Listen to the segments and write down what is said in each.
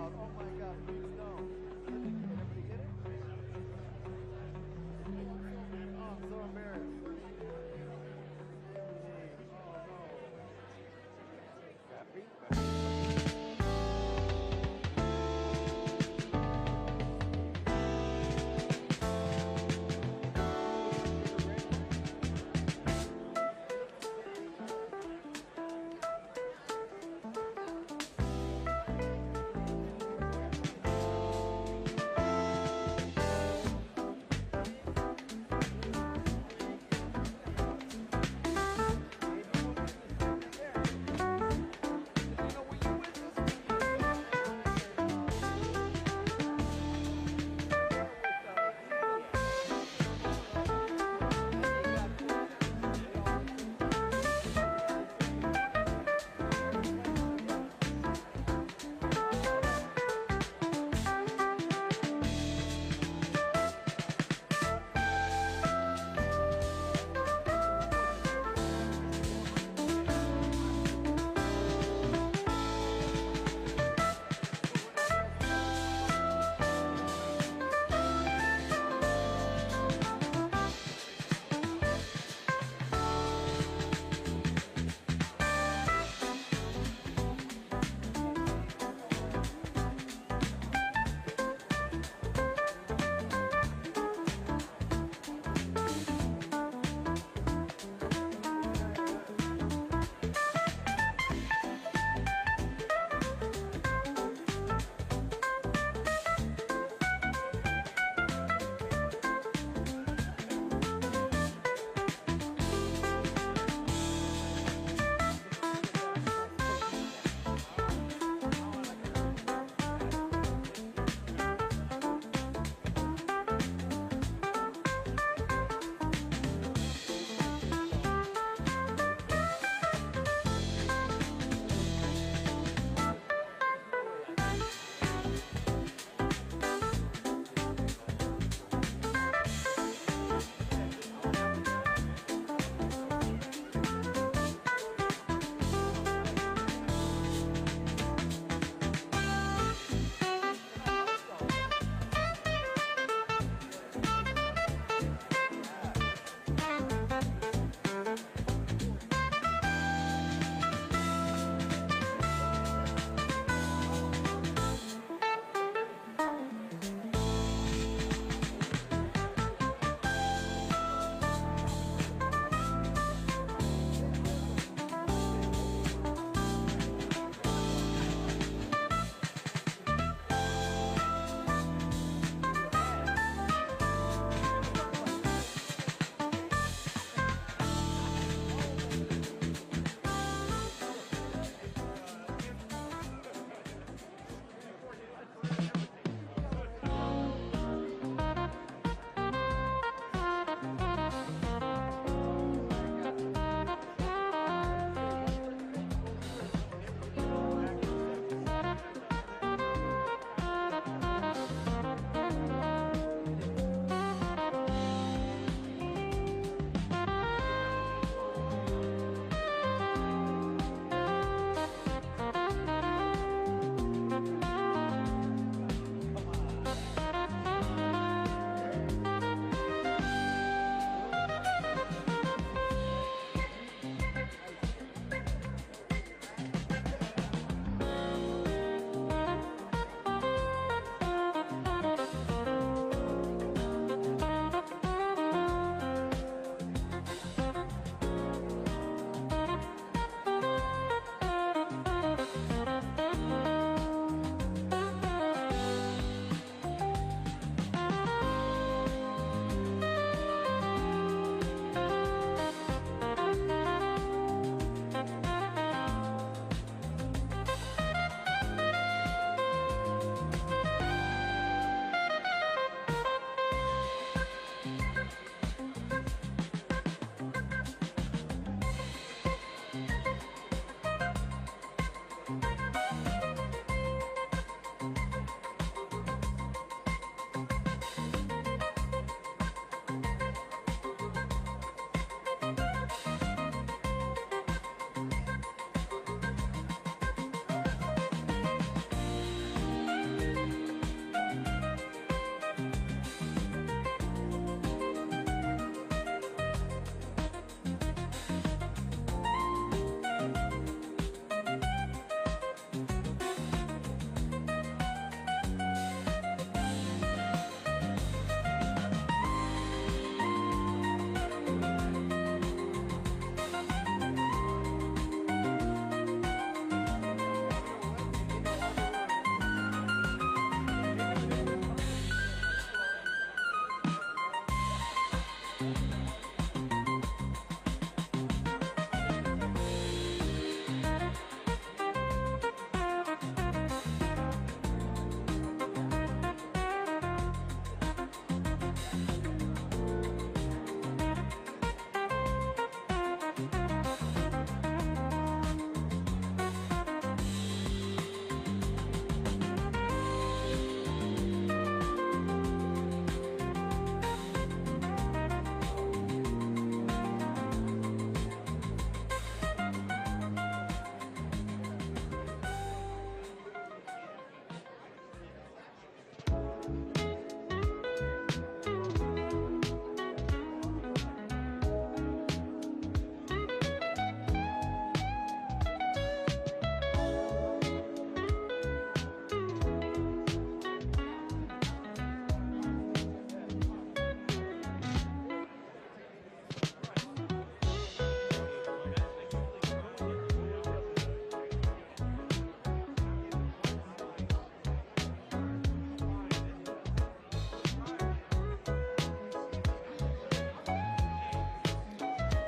out. Oh my God, please no. Did everybody get it? Oh, I'm so embarrassed. Oh no. Happy?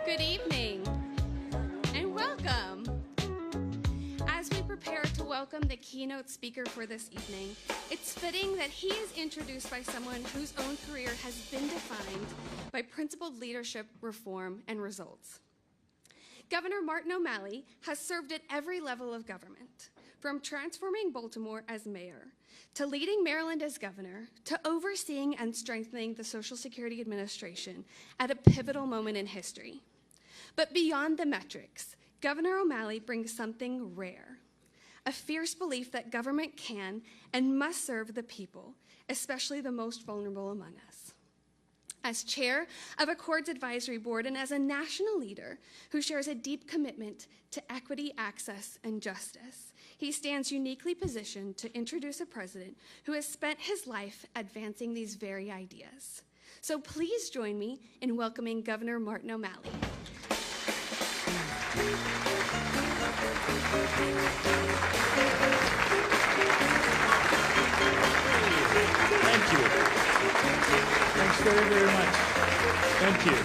Good evening and welcome. As we prepare to welcome the keynote speaker for this evening, it's fitting that he is introduced by someone whose own career has been defined by principled leadership, reform, and results. Governor Martin O'Malley has served at every level of government, from transforming Baltimore as mayor, to leading Maryland as governor, to overseeing and strengthening the Social Security Administration at a pivotal moment in history. But beyond the metrics, Governor O'Malley brings something rare, a fierce belief that government can and must serve the people, especially the most vulnerable among us. As chair of Accord's Advisory Board and as a national leader who shares a deep commitment to equity, access, and justice, he stands uniquely positioned to introduce a president who has spent his life advancing these very ideas. So please join me in welcoming Governor Martin O'Malley. Thank you. Thanks very, very much. Thank you.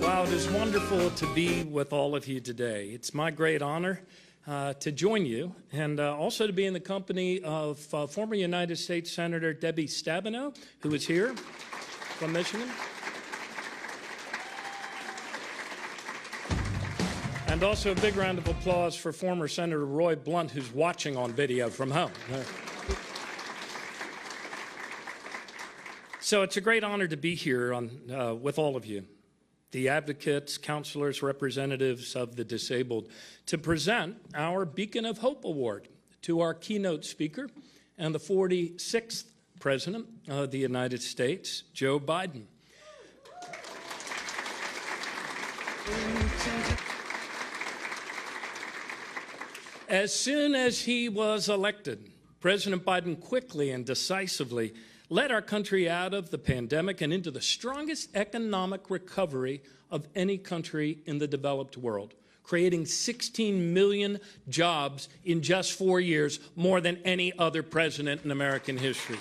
Wow, it is wonderful to be with all of you today. It's my great honor to join you and also to be in the company of former United States Senator Debbie Stabenow, who is here from Michigan. And also a big round of applause for former Senator Roy Blunt, who's watching on video from home. So it's a great honor to be here with all of you, the advocates, counselors, representatives of the disabled, to present our Beacon of Hope Award to our keynote speaker and the 46th President of the United States, Joe Biden. As soon as he was elected, President Biden quickly and decisively led our country out of the pandemic and into the strongest economic recovery of any country in the developed world, creating 16 million jobs in just 4 years, more than any other president in American history.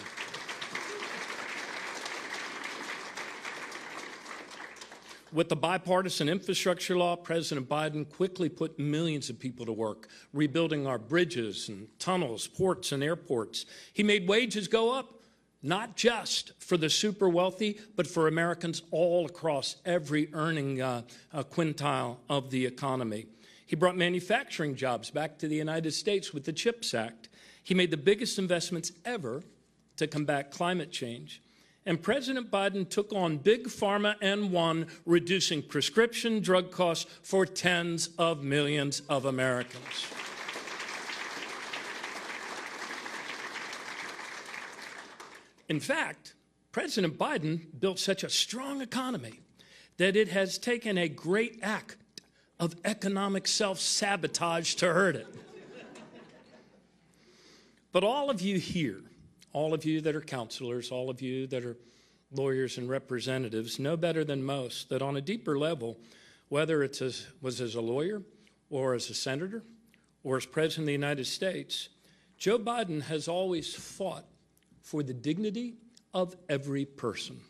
With the bipartisan infrastructure law, President Biden quickly put millions of people to work, rebuilding our bridges and tunnels, ports and airports. He made wages go up, not just for the super wealthy, but for Americans all across every earning quintile of the economy. He brought manufacturing jobs back to the United States with the CHIPS Act. He made the biggest investments ever to combat climate change. And President Biden took on Big Pharma and won, reducing prescription drug costs for tens of millions of Americans. In fact, President Biden built such a strong economy that it has taken a great act of economic self-sabotage to hurt it. But all of you here, all of you that are counselors, all of you that are lawyers and representatives know better than most that on a deeper level, whether it was as a lawyer or as a senator or as President of the United States, Joe Biden has always fought for the dignity of every person.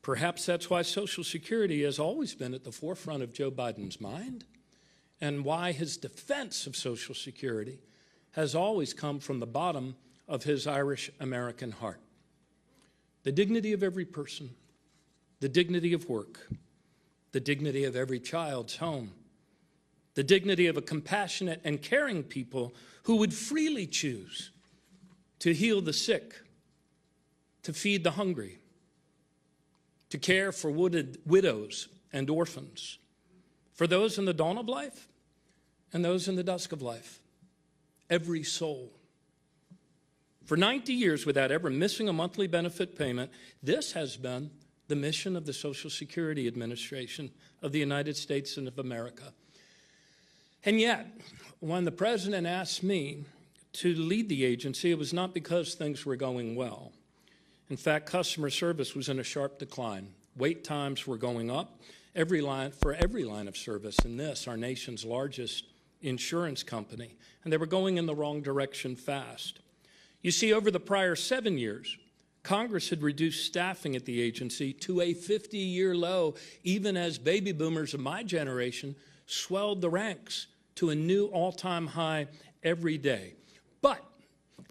Perhaps that's why Social Security has always been at the forefront of Joe Biden's mind and why his defense of Social Security has always come from the bottom of his Irish-American heart. The dignity of every person, the dignity of work, the dignity of every child's home, the dignity of a compassionate and caring people who would freely choose to heal the sick, to feed the hungry, to care for widows and orphans, for those in the dawn of life and those in the dusk of life. Every soul. For 90 years, without ever missing a monthly benefit payment, this has been the mission of the Social Security Administration of the United States and of America. And yet, when the president asked me to lead the agency, it was not because things were going well. In fact, customer service was in a sharp decline. Wait times were going up for every line of service in this, our nation's largest insurance company, and they were going in the wrong direction fast. You see, over the prior 7 years, Congress had reduced staffing at the agency to a 50-year low, even as baby boomers of my generation swelled the ranks to a new all-time high every day. But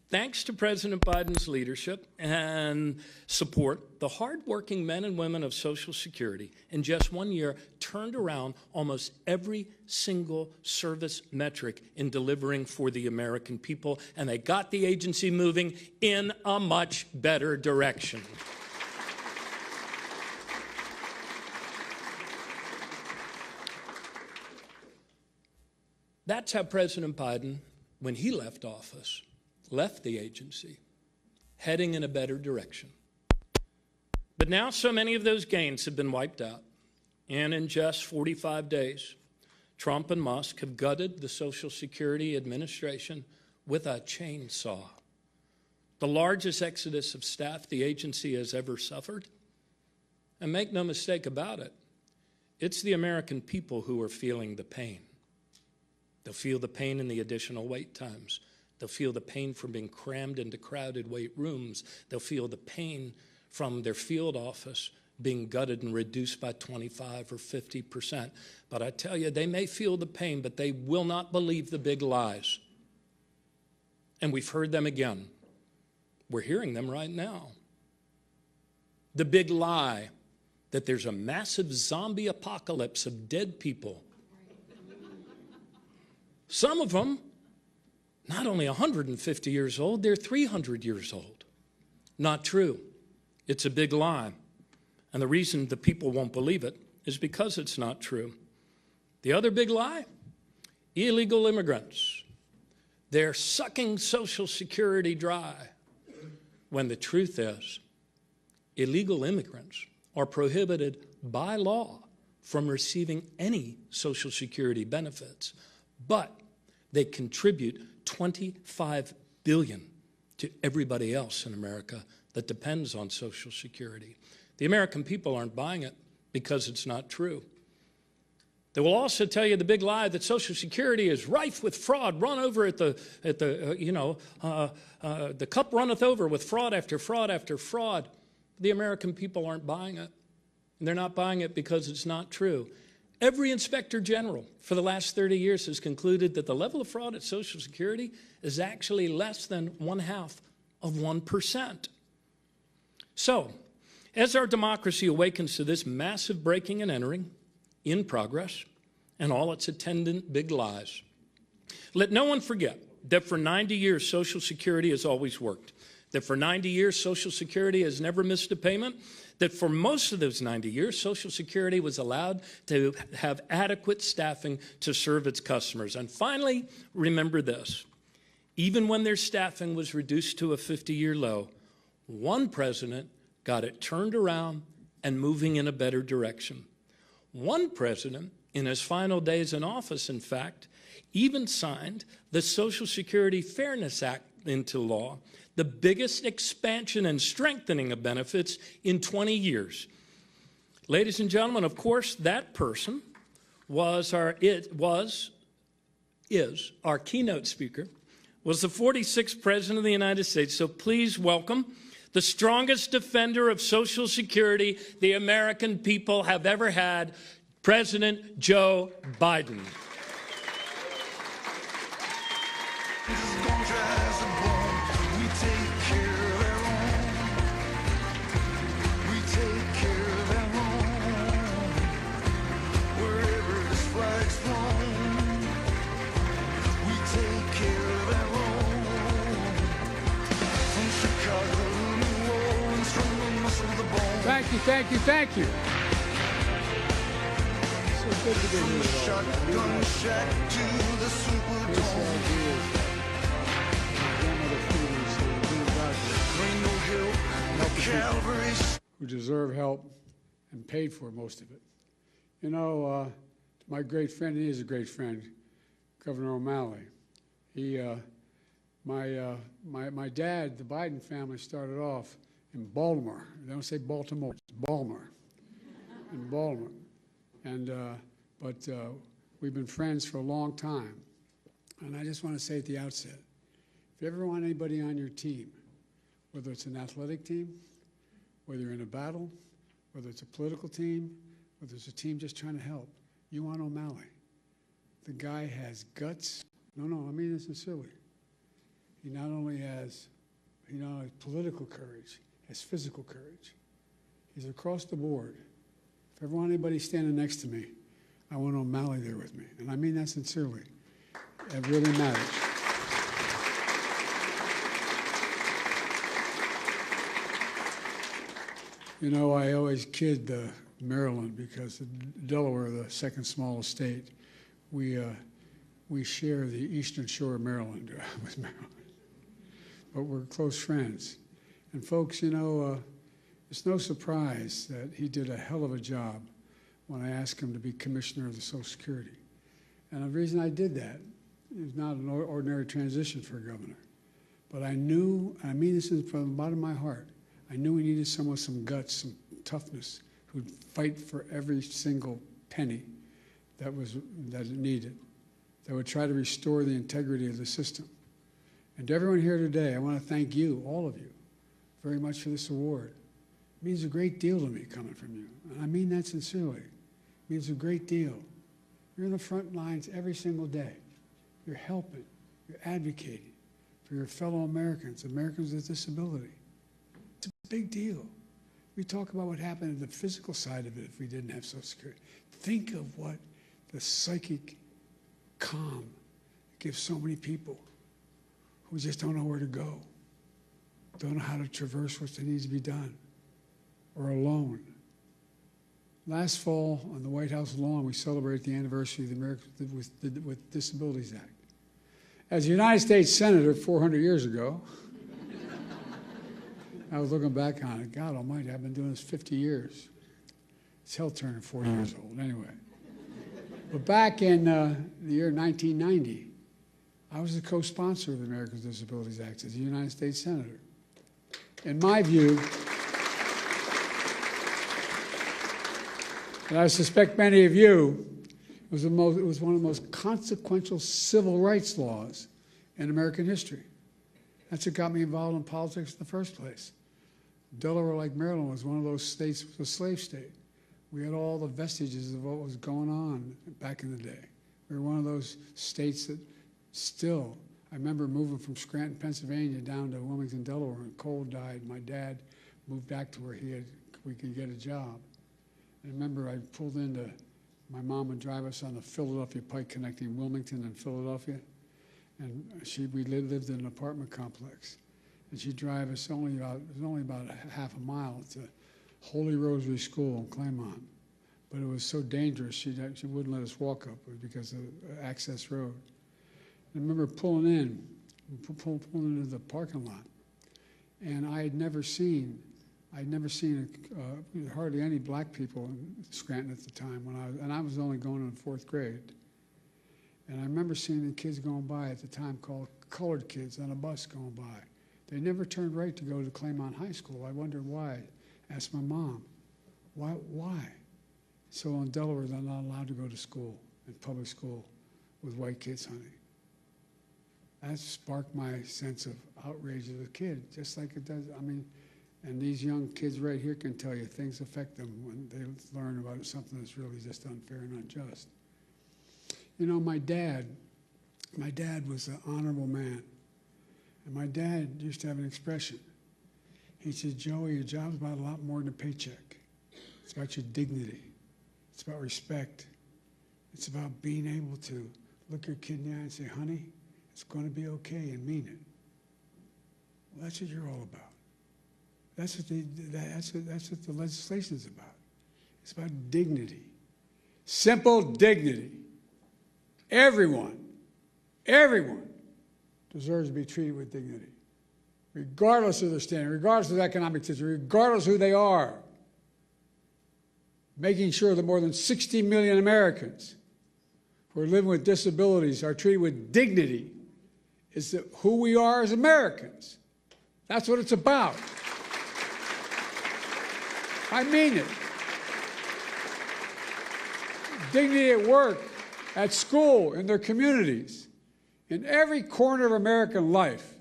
thanks to President Biden's leadership and support, the hardworking men and women of Social Security in just 1 year turned around almost every single service metric in delivering for the American people, and they got the agency moving in a much better direction. That's how President Biden, when he left office, left the agency, heading in a better direction. But now so many of those gains have been wiped out. And in just 45 days, Trump and Musk have gutted the Social Security Administration with a chainsaw. The largest exodus of staff the agency has ever suffered. And make no mistake about it, it's the American people who are feeling the pain. They'll feel the pain in the additional wait times. They'll feel the pain from being crammed into crowded wait rooms. They'll feel the pain from their field office being gutted and reduced by 25 or 50%. But I tell you, they may feel the pain, but they will not believe the big lies. And we've heard them again. We're hearing them right now. The big lie that there's a massive zombie apocalypse of dead people. Some of them, not only 150 years old, they're 300 years old. Not true. It's a big lie. And the reason the people won't believe it is because it's not true. The other big lie, illegal immigrants. They're sucking Social Security dry. When the truth is, illegal immigrants are prohibited by law from receiving any Social Security benefits, but they contribute $25 billion to everybody else in America that depends on Social Security. The American people aren't buying it because it's not true. They will also tell you the big lie that Social Security is rife with fraud, run over the cup runneth over with fraud after fraud after fraud. The American people aren't buying it. And they're not buying it because it's not true. Every inspector general for the last 30 years has concluded that the level of fraud at Social Security is actually less than 0.5%. So, as our democracy awakens to this massive breaking and entering in progress and all its attendant big lies, let no one forget that for 90 years Social Security has always worked, that for 90 years Social Security has never missed a payment, that for most of those 90 years, Social Security was allowed to have adequate staffing to serve its customers. And finally, remember this. Even when their staffing was reduced to a 50-year low, one president got it turned around and moving in a better direction. One president, in his final days in office, in fact, even signed the Social Security Fairness Act into law, the biggest expansion and strengthening of benefits in 20 years. Ladies and gentlemen, of course, that person is our keynote speaker, was the 46th President of the United States. So please welcome the strongest defender of Social Security the American people have ever had, President Joe Biden. Thank you, thank you. So good to be here. Shotgun shack to the Superdome. Who deserve help and paid for most of it. You know, my great friend, he is a great friend, Governor O'Malley. My dad, the Biden family, started off in Baltimore. They don't say Baltimore, it's Baltimore. In Baltimore. And, but we've been friends for a long time. And I just want to say at the outset, if you ever want anybody on your team whether it's an athletic team, whether you're in a battle, whether it's a political team, whether it's a team just trying to help. You want O'Malley. The guy has guts. No, I mean it sincerely. He not only has political courage, has physical courage. He's across the board. If ever want anybody standing next to me, I want O'Malley there with me. And I mean that sincerely. It really matters. You know, I always kid Maryland because Delaware, the second smallest state, we share the eastern shore of Maryland with Maryland. But we're close friends. And folks, you know, it's no surprise that he did a hell of a job when I asked him to be commissioner of the Social Security. And the reason I did that is not an ordinary transition for a governor. But I knew, and I mean this from the bottom of my heart, I knew we needed someone with some guts, some toughness, who'd fight for every single penny that it needed, that would try to restore the integrity of the system. And to everyone here today, I want to thank you, all of you, very much for this award. It means a great deal to me coming from you. And I mean that sincerely. It means a great deal. You're in the front lines every single day. You're helping, you're advocating for your fellow Americans, Americans with disability. It's a big deal. We talk about what happened in the physical side of it if we didn't have Social Security. Think of what the psychic calm gives so many people who just don't know where to go, don't know how to traverse what needs to be done, or alone. Last fall, on the White House lawn, we celebrated the anniversary of the Americans with Disabilities Act. As a United States Senator 400 years ago, I was looking back on it. God almighty, I've been doing this 50 years. It's hell turning 40 years old, anyway. But back in the year 1990, I was the co-sponsor of the Americans with Disabilities Act as a United States Senator. In my view, and I suspect many of you, it was one of the most consequential civil rights laws in American history. That's what got me involved in politics in the first place. Delaware, like Maryland, was one of those states, was a slave state. We had all the vestiges of what was going on back in the day. We were one of those states that still, I remember moving from Scranton, Pennsylvania down to Wilmington, Delaware, and Cole died. My dad moved back to where we could get a job. I remember I pulled into, my mom would drive us on the Philadelphia Pike connecting Wilmington and Philadelphia. And we lived in an apartment complex. And she'd drive us it was only about half a mile to Holy Rosary School in Claymont. But it was so dangerous, she wouldn't let us walk up because of access road. I remember pulling into the parking lot. And I had never seen hardly any black people in Scranton at the time and I was only going in 4th grade. And I remember seeing the kids going by at the time called colored kids on a bus going by. They never turned right to go to Claymont High School. I wondered why. I asked my mom, why? So in Delaware, they're not allowed to go to school, in public school, with white kids, honey. That sparked my sense of outrage as a kid, just like it does, and these young kids right here can tell you things affect them when they learn about something that's really just unfair and unjust. You know, my dad was an honorable man. And my dad used to have an expression. He said, Joey, your job's about a lot more than a paycheck. It's about your dignity. It's about respect. It's about being able to look your kid in the eye and say, honey, it's going to be okay, and mean it. Well, that's what you're all about. That's what the legislation is about. It's about dignity. Simple dignity. Everyone deserves to be treated with dignity, regardless of their standing, regardless of their economic situation, regardless of who they are. Making sure that more than 60 million Americans who are living with disabilities are treated with dignity is who we are as Americans. That's what it's about. I mean it. Dignity at work, at school, in their communities, in every corner of American life.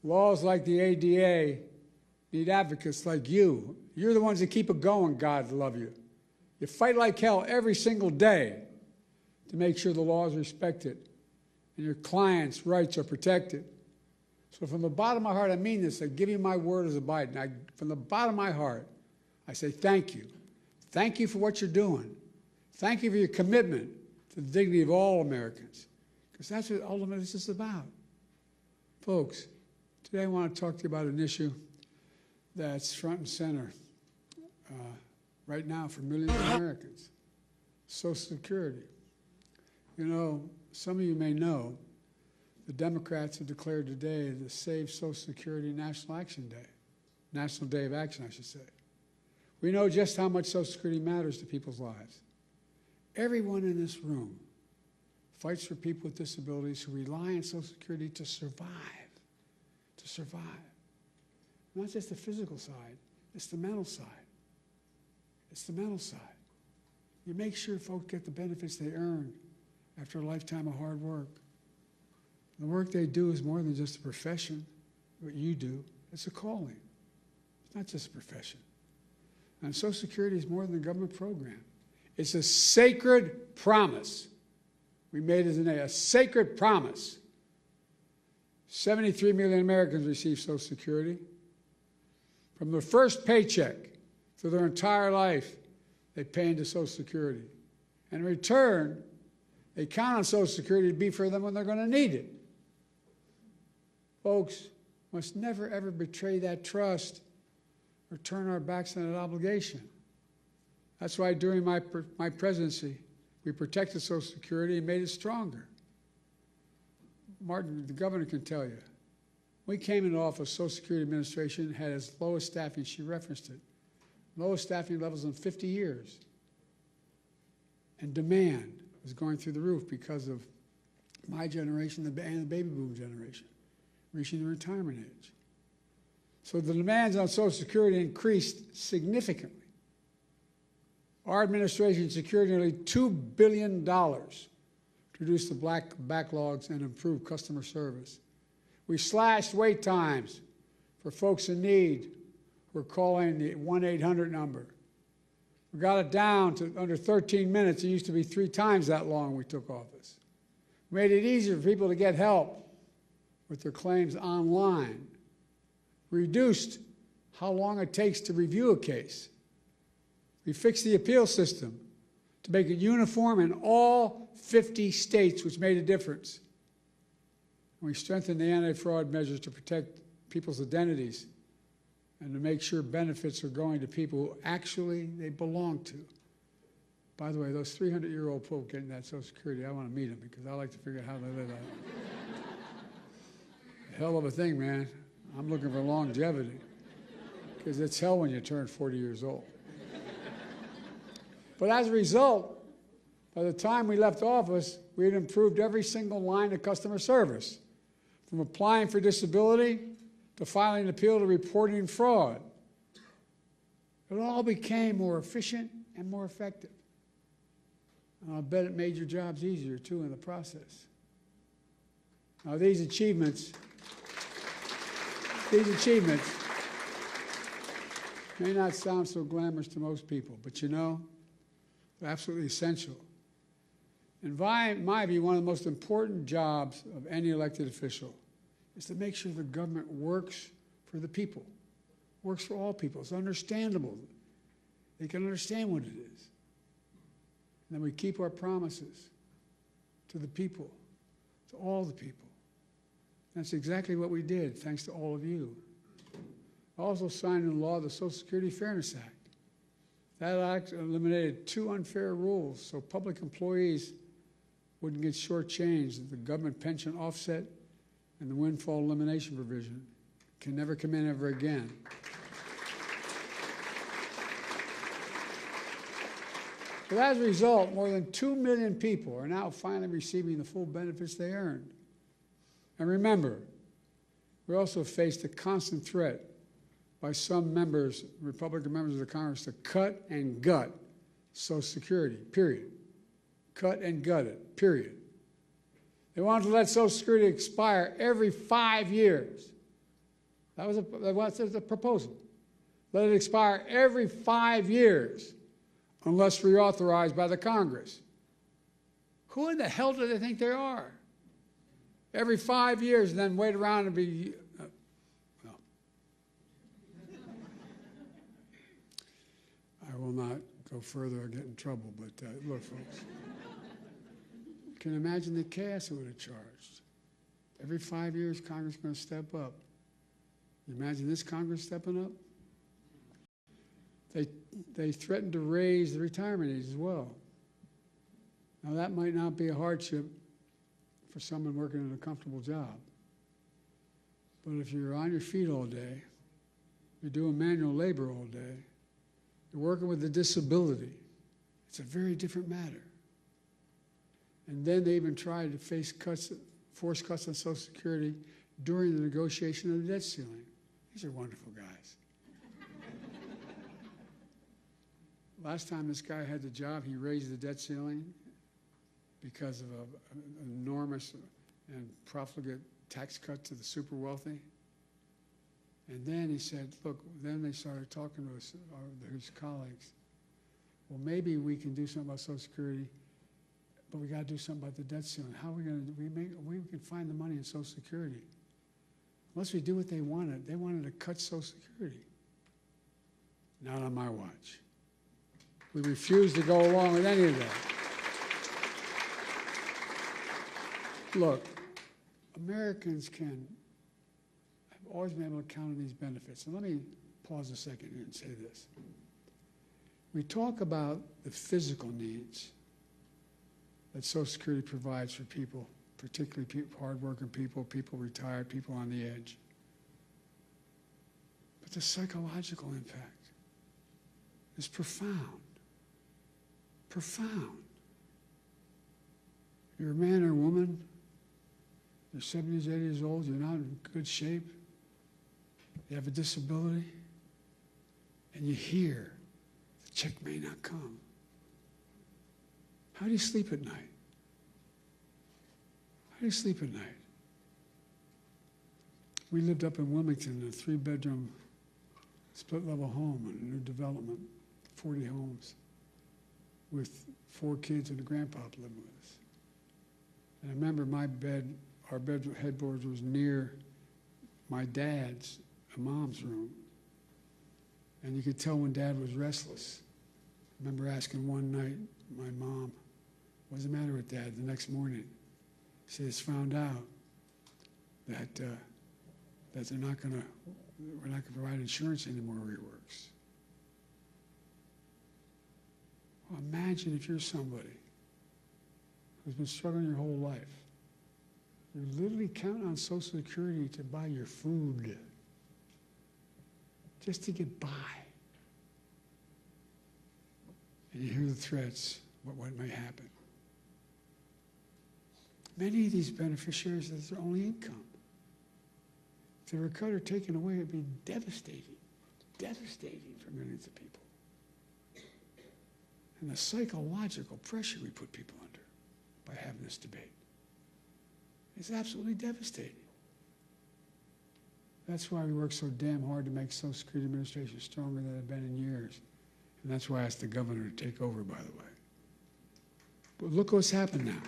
Laws like the ADA need advocates like you. You're the ones that keep it going, God love you. You fight like hell every single day to make sure the law is respected and your clients' rights are protected. So from the bottom of my heart, I mean this. I give you my word as a Biden. From the bottom of my heart, I say thank you. Thank you for what you're doing. Thank you for your commitment to the dignity of all Americans, because that's what ultimately this is about. Folks, today I want to talk to you about an issue that's front and center right now for millions of Americans, Social Security. You know, some of you may know the Democrats have declared today the Save Social Security National Action Day, National Day of Action, I should say. We know just how much Social Security matters to people's lives. Everyone in this room fights for people with disabilities who rely on Social Security to survive, to survive. Not just the physical side, it's the mental side. It's the mental side. You make sure folks get the benefits they earn after a lifetime of hard work. The work they do is more than just a profession, what you do. It's a calling. It's not just a profession. And Social Security is more than a government program. It's a sacred promise we made as a sacred promise. 73 million Americans receive Social Security. From their first paycheck through their entire life, they pay into Social Security. And in return, they count on Social Security to be for them when they're going to need it. Folks, must never, ever betray that trust or turn our backs on that obligation. That's why during my presidency, we protected Social Security and made it stronger. Martin, the governor, can tell you. We came into office, Social Security Administration had its lowest staffing, she referenced it, lowest staffing levels in 50 years. And demand was going through the roof because of my generation and the baby boom generation reaching the retirement age. So the demands on Social Security increased significantly. Our administration secured nearly $2 billion to reduce the backlogs and improve customer service. We slashed wait times for folks in need who are calling the 1-800 number. We got it down to under 13 minutes. It used to be 3 times that long when we took office. We made it easier for people to get help with their claims online. Reduced how long it takes to review a case. We fixed the appeal system to make it uniform in all 50 states, which made a difference. And we strengthened the anti-fraud measures to protect people's identities and to make sure benefits are going to people who actually they belong to. By the way, those 300-year-old folk getting that Social Security, I want to meet them because I like to figure out how they live out. Hell of a thing, man. I'm looking for longevity because it's hell when you turn 40 years old. But as a result, by the time we left office, we had improved every single line of customer service, from applying for disability to filing an appeal to reporting fraud. It all became more efficient and more effective. And I'll bet it made your jobs easier, too, in the process. Now, these achievements may not sound so glamorous to most people, but you know, they're absolutely essential. In my view, one of the most important jobs of any elected official is to make sure the government works for the people, works for all people. It's understandable. They can understand what it is. And then we keep our promises to the people, to all the people. That's exactly what we did, thanks to all of you. I also signed into law the Social Security Fairness Act. That act eliminated 2 unfair rules so public employees wouldn't get shortchanged. The government pension offset and the windfall elimination provision can never come in ever again. But as a result, more than 2 million people are now finally receiving the full benefits they earned. And remember, we also faced a constant threat by some members, Republican members of the Congress, to cut and gut Social Security, period. Cut and gut it, period. They wanted to let Social Security expire every 5 years. That was a proposal. Let it expire every 5 years unless reauthorized by the Congress. Who in the hell do they think they are? Every 5 years and then wait around and be, no. I will not go further or get in trouble, but look, folks. You can imagine the chaos it would have charged. Every 5 years, Congress is going to step up. You imagine this Congress stepping up? They threatened to raise the retirement age as well. Now, that might not be a hardship for someone working in a comfortable job. But if you're on your feet all day, you're doing manual labor all day, you're working with a disability, it's a very different matter. And then they even tried to face cuts, force cuts on Social Security during the negotiation of the debt ceiling. These are wonderful guys. Last time this guy had the job, he raised the debt ceiling because of an enormous and profligate tax cut to the super wealthy. And then he said, look, then they started talking to his colleagues. Well, maybe we can do something about Social Security, but we got to do something about the debt ceiling. How are we going to we can find the money in Social Security. Unless we do what they wanted to cut Social Security. Not on my watch. We refused to go along with any of that. Look, Americans have always been able to count on these benefits. And let me pause a second here and say this. We talk about the physical needs that Social Security provides for people, particularly hardworking people, people retired, people on the edge. But the psychological impact is profound. Profound. You're a man or a woman, you're 70s, 80 years old, you're not in good shape, you have a disability, and you hear the check may not come. How do you sleep at night? How do you sleep at night? We lived up in Wilmington in a 3-bedroom split-level home in a new development, 40 homes, with 4 kids and a grandpa living with us. And I remember our headboard was near my dad's and mom's room. And you could tell when Dad was restless. I remember asking one night my mom, what's the matter with Dad? The next morning, she just found out that we're not going to provide insurance anymore where he works. Well, imagine if you're somebody who's been struggling your whole life. You're literally counting on Social Security to buy your food, just to get by. And you hear the threats, what may happen. Many of these beneficiaries, that's their only income. If they were cut or taken away, it'd be devastating, devastating for millions of people. And the psychological pressure we put people under by having this debate is absolutely devastating. That's why we work so damn hard to make Social Security Administration stronger than it's been in years. And that's why I asked the governor to take over, by the way. But look what's happened now.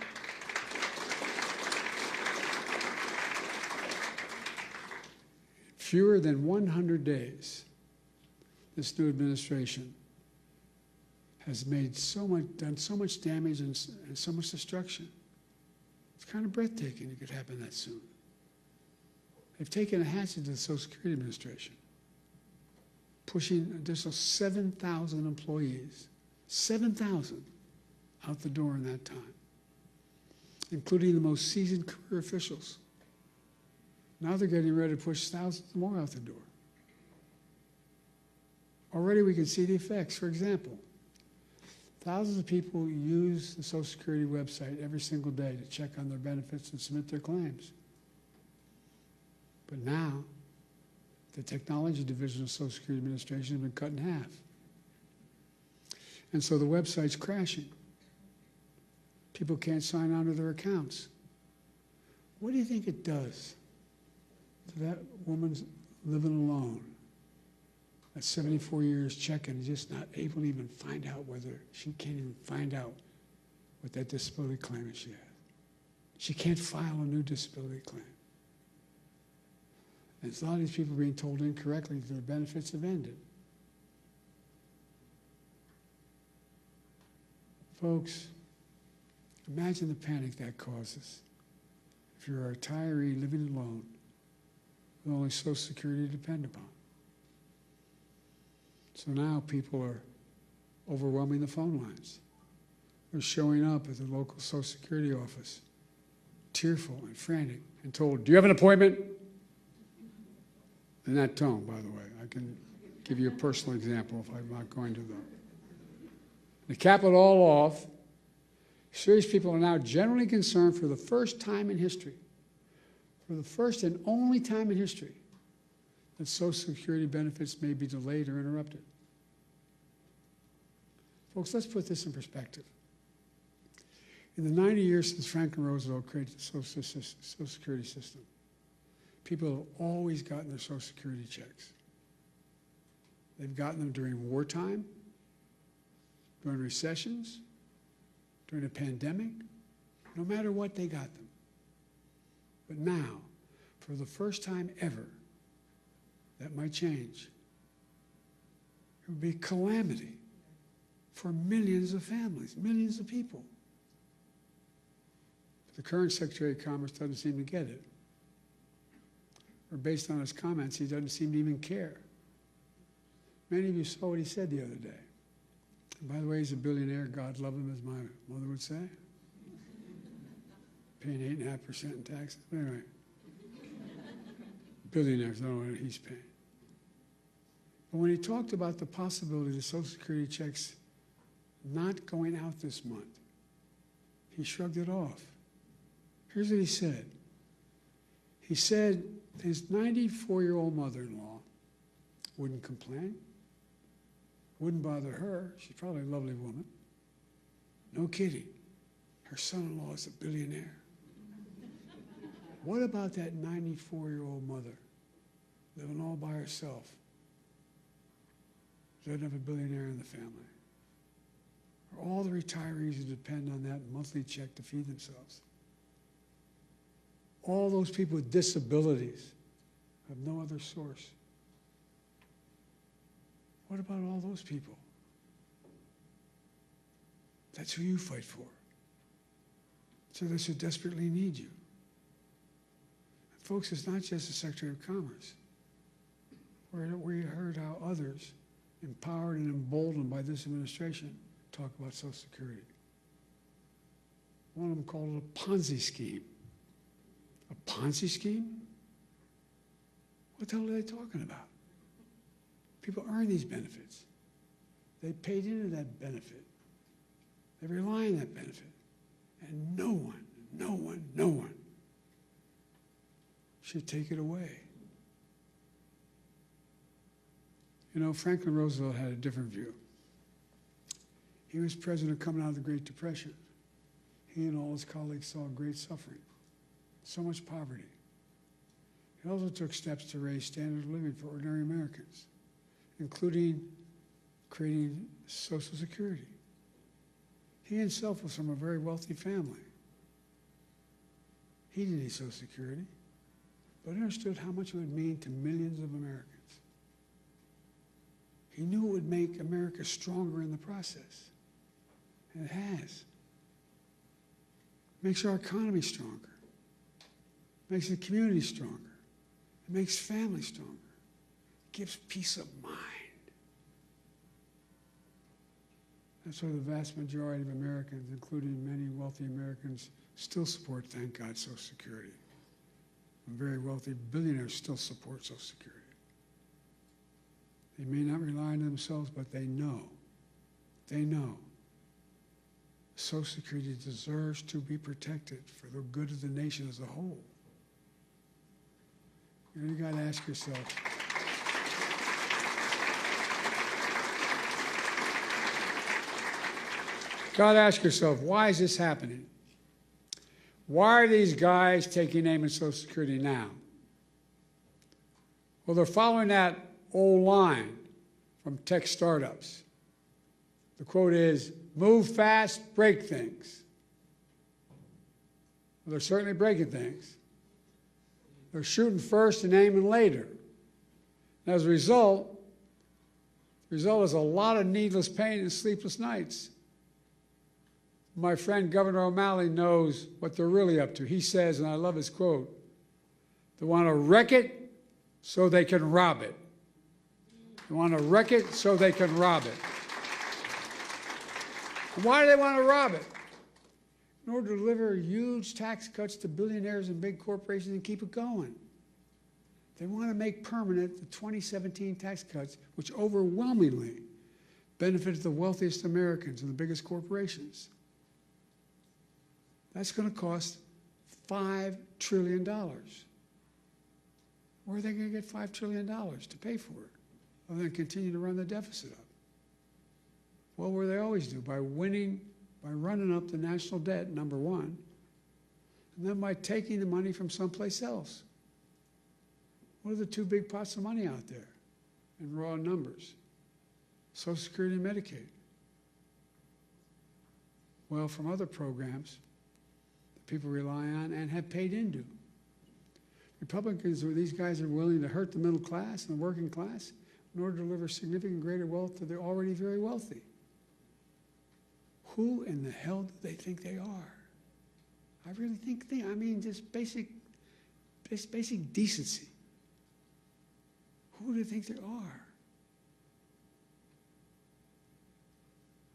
Fewer than 100 days, this new administration has done so much damage and so much destruction. It's kind of breathtaking it could happen that soon. They've taken a hatchet to the Social Security Administration, pushing an additional 7,000 employees, 7,000 out the door in that time, including the most seasoned career officials. Now they're getting ready to push thousands more out the door. Already we can see the effects. For example, thousands of people use the Social Security website every single day to check on their benefits and submit their claims. But now, the technology division of Social Security Administration has been cut in half. And so the website's crashing. People can't sign on to their accounts. What do you think it does to that woman's living alone, at 74 years checking, just not able to even find out whether, she can't even find out what that disability claim is she has. She can't file a new disability claim. And a lot of these people are being told incorrectly that their benefits have ended. Folks, imagine the panic that causes if you're a retiree living alone with only Social Security to depend upon. So now people are overwhelming the phone lines. They're showing up at the local Social Security office, tearful and frantic, and told, "Do you have an appointment?" In that tone, by the way. I can give you a personal example if I'm not going to, though. To cap it all off, serious people are now generally concerned for the first time in history, for the first and only time in history, that Social Security benefits may be delayed or interrupted. Folks, let's put this in perspective. In the 90 years since Franklin Roosevelt created the Social Security system, people have always gotten their Social Security checks. They've gotten them during wartime, during recessions, during a pandemic. No matter what, they got them. But now, for the first time ever, that might change. It would be calamity for millions of families, millions of people. But the current Secretary of Commerce doesn't seem to get it. Or based on his comments, he doesn't seem to even care. Many of you saw what he said the other day. And by the way, he's a billionaire. God love him, as my mother would say. Paying 8.5% in taxes. Anyway, billionaires, I don't know what he's paying. But when he talked about the possibility of the Social Security checks not going out this month, he shrugged it off. Here's what he said. He said his 94-year-old mother-in-law wouldn't complain. Wouldn't bother her. She's probably a lovely woman. No kidding. Her son-in-law is a billionaire. What about that 94-year-old mother living all by herself? Doesn't have a billionaire in the family. Or all the retirees who depend on that monthly check to feed themselves. All those people with disabilities have no other source. What about all those people? That's who you fight for. So they should desperately need you. And folks, it's not just the Secretary of Commerce. We heard how others, empowered and emboldened by this administration, talk about Social Security. One of them called it a Ponzi scheme. A Ponzi scheme? What the hell are they talking about? People earn these benefits. They paid into that benefit. They rely on that benefit. And no one should take it away. You know, Franklin Roosevelt had a different view. He was president coming out of the Great Depression. He and all his colleagues saw great suffering, so much poverty. He also took steps to raise standard of living for ordinary Americans, including creating Social Security. He himself was from a very wealthy family. He didn't need Social Security, but understood how much it would mean to millions of Americans. He knew it would make America stronger in the process, and it has. It makes our economy stronger. It makes the community stronger. It makes families stronger. It gives peace of mind. That's why the vast majority of Americans, including many wealthy Americans, still support, thank God, Social Security. And very wealthy billionaires still support Social Security. They may not rely on themselves, but they know Social Security deserves to be protected for the good of the nation as a whole. You got to ask yourself, why is this happening? Why are these guys taking aim at Social Security now? Well, they're following that old line from tech startups. The quote is, move fast, break things. Well, they're certainly breaking things. They're shooting first and aiming later. And as a result, the result is a lot of needless pain and sleepless nights. My friend Governor O'Malley knows what they're really up to. He says, and I love his quote, they want to wreck it so they can rob it. They want to wreck it so they can rob it. And why do they want to rob it? In order to deliver huge tax cuts to billionaires and big corporations and keep it going. They want to make permanent the 2017 tax cuts, which overwhelmingly benefited the wealthiest Americans and the biggest corporations. That's going to cost $5 trillion. Where are they going to get $5 trillion to pay for it, other than continue to run the deficit up? Well, where they always do, by running up the national debt, number one, and then by taking the money from someplace else. What are the two big pots of money out there in raw numbers? Social Security and Medicaid. Well, from other programs that people rely on and have paid into. Republicans, or these guys, are willing to hurt the middle class and the working class in order to deliver significant greater wealth to the already very wealthy. Who in the hell do they think they are? I really think I mean, just basic decency. Who do they think they are?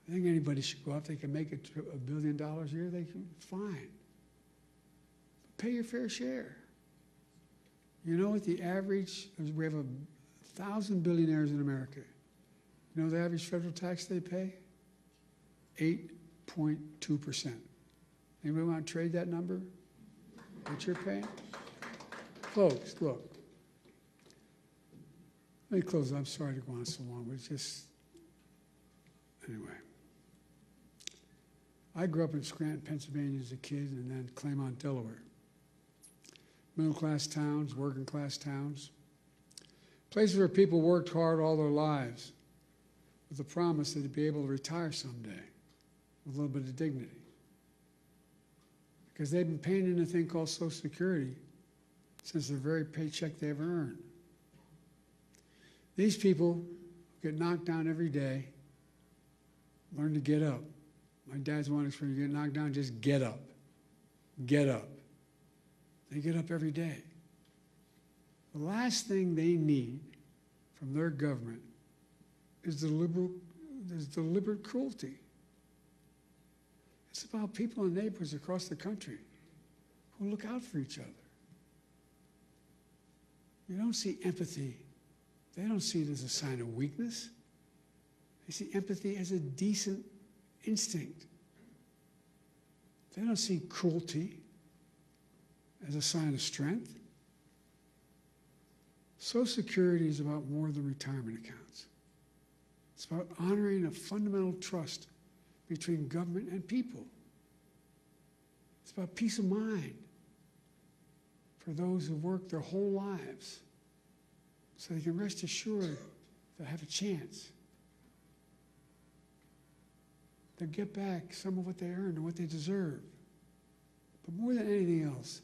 I think anybody should go out. They can make $1 billion a year. They can, fine. But pay your fair share. You know what the average? We have 1,000 billionaires in America. You know the average federal tax they pay? 8.2%. Anybody want to trade that number? What you're paying? Folks, look. Let me close. I'm sorry to go on so long, but it's just, anyway. I grew up in Scranton, Pennsylvania as a kid, and then Claymont, Delaware. Middle-class towns, working-class towns. Places where people worked hard all their lives with the promise that they'd be able to retire someday with a little bit of dignity. Because they've been paying in a thing called Social Security since the very paycheck they ever earned. These people get knocked down every day, learn to get up. My dad's one experience, you get knocked down, just get up. Get up. They get up every day. The last thing they need from their government is deliberate cruelty. It's about people in neighborhoods across the country who look out for each other. You don't see empathy. They don't see it as a sign of weakness. They see empathy as a decent instinct. They don't see cruelty as a sign of strength. Social Security is about more than retirement accounts. It's about honoring a fundamental trust between government and people. It's about peace of mind for those who work their whole lives so they can rest assured they'll have a chance. They'll get back some of what they earned and what they deserve. But more than anything else,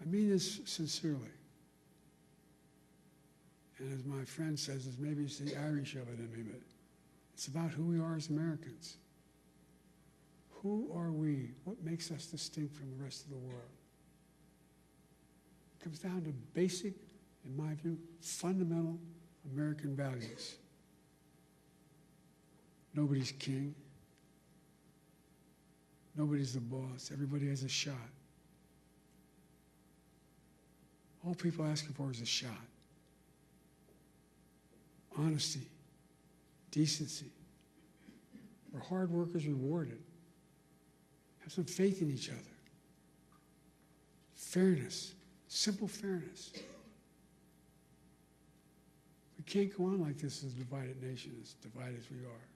I mean this sincerely. And as my friend says, maybe it's the Irish of it in me, but it's about who we are as Americans. Who are we? What makes us distinct from the rest of the world? It comes down to basic, in my view, fundamental American values. Nobody's king. Nobody's the boss. Everybody has a shot. All people are asking for is a shot. Honesty, decency, where hard work is rewarded. Have some faith in each other. Fairness, simple fairness. We can't go on like this as a divided nation, as divided as we are.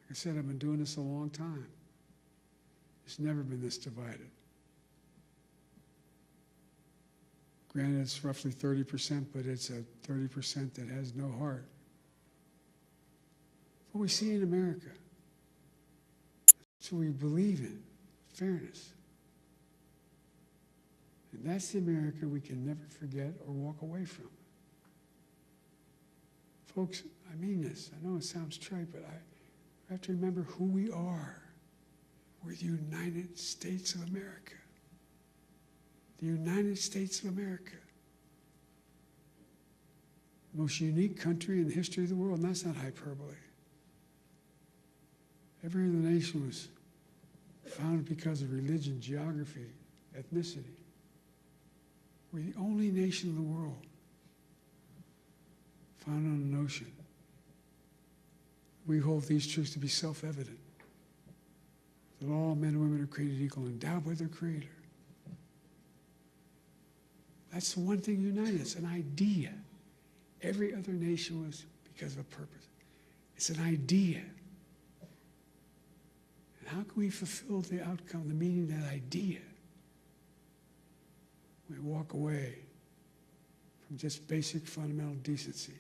Like I said, I've been doing this a long time. It's never been this divided. Granted, it's roughly 30%, but it's a 30% that has no heart. What we see in America, that's what we believe in, fairness. And that's the America we can never forget or walk away from. Folks, I mean this. I know it sounds trite, but I have to remember who we are. We're the United States of America. The United States of America. The most unique country in the history of the world, and that's not hyperbole. Every other nation was founded because of religion, geography, ethnicity. We're the only nation in the world founded on an ocean. We hold these truths to be self-evident, that all men and women are created equal, endowed by their Creator. That's the one thing united us, an idea. Every other nation was because of a purpose. It's an idea. And how can we fulfill the outcome, the meaning of that idea? We walk away from just basic fundamental decency.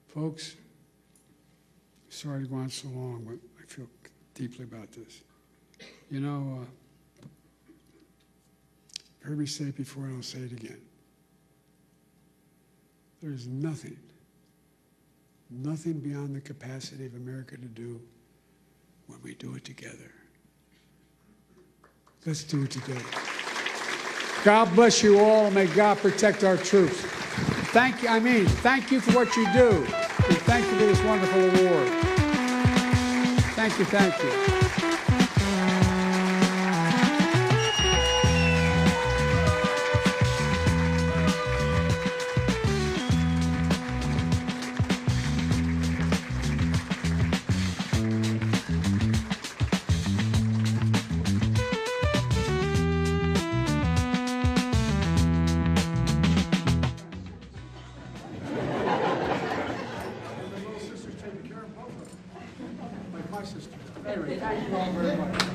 Folks, sorry to go on so long, but I feel deeply about this. You know, you've heard me say it before, and I'll say it again. There's nothing beyond the capacity of America to do when we do it together. Let's do it together. God bless you all, and may God protect our troops. Thank you for what you do, and thank you for this wonderful award. Thank you, thank you. My sister. Anyway, thank you all very much.